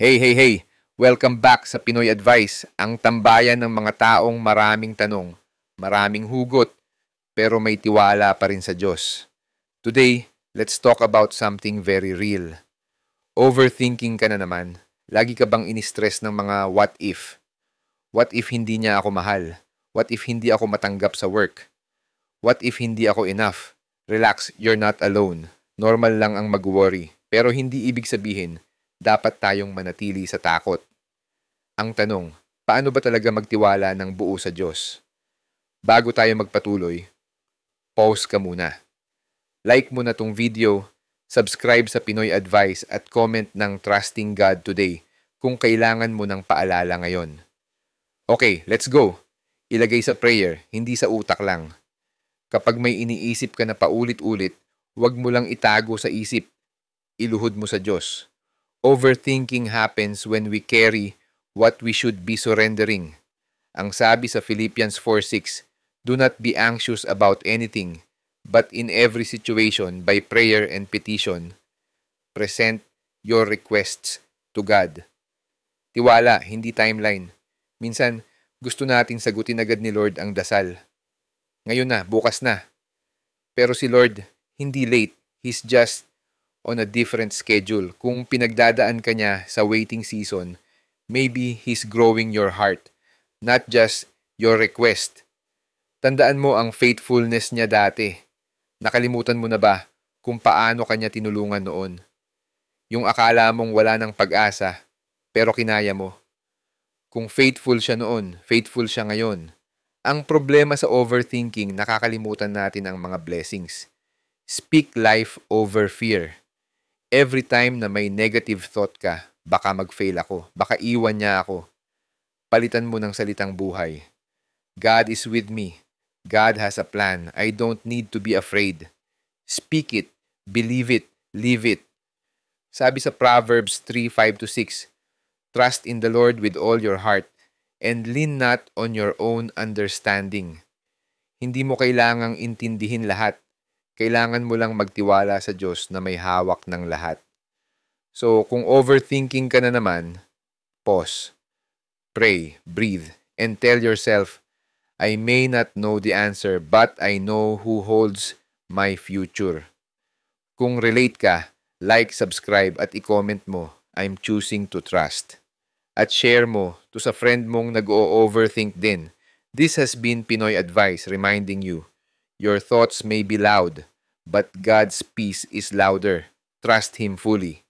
Hey, hey, hey! Welcome back sa Pinoy Advice, ang tambayan ng mga taong maraming tanong, maraming hugot, pero may tiwala pa rin sa Diyos. Today, let's talk about something very real. Overthinking ka na naman. Lagi ka bang ini-stress ng mga what if? What if hindi niya ako mahal? What if hindi ako matanggap sa work? What if hindi ako enough? Relax, you're not alone. Normal lang ang mag-worry. Pero hindi ibig sabihin, dapat tayong manatili sa takot. Ang tanong, paano ba talaga magtiwala ng buo sa Diyos? Bago tayo magpatuloy, pause ka muna. Like mo na tong video, subscribe sa Pinoy Advice at comment ng Trusting God Today kung kailangan mo ng paalala ngayon. Okay, let's go. Ilagay sa prayer, hindi sa utak lang. Kapag may iniisip ka na paulit-ulit, huwag mo lang itago sa isip. Iluhod mo sa Diyos. Overthinking happens when we carry what we should be surrendering. Ang sabi sa Philippians 4:6, do not be anxious about anything, but in every situation, by prayer and petition, present your requests to God. Tiwala, hindi timeline. Minsan, gusto natin sagutin agad ni Lord ang dasal. Ngayon na, bukas na. Pero si Lord, hindi late. He's just on a different schedule. Kung pinagdadaan ka niya sa waiting season, maybe He's growing your heart, not just your request. Tandaan mo ang faithfulness niya dati. Nakalimutan mo na ba kung paano kanya tinulungan noon? Yung akala mong wala ng pag-asa, pero kinaya mo. Kung faithful siya noon, faithful siya ngayon. Ang problema sa overthinking, nakakalimutan natin ang mga blessings. Speak life over fear. Every time na may negative thought ka, baka mag-fail ako, baka iwan niya ako, palitan mo ng salitang buhay. God is with me. God has a plan. I don't need to be afraid. Speak it, believe it, live it. Sabi sa Proverbs 3:5-6, trust in the Lord with all your heart and lean not on your own understanding. Hindi mo kailangang intindihin lahat. Kailangan mo lang magtiwala sa Diyos na may hawak ng lahat. So, kung overthinking ka na naman, pause, pray, breathe, and tell yourself, I may not know the answer, but I know who holds my future. Kung relate ka, like, subscribe, at i-comment mo, I'm choosing to trust. At share mo to sa friend mong nag-o-overthink din. This has been Pinoy Advice reminding you, your thoughts may be loud, but God's peace is louder. Trust Him fully.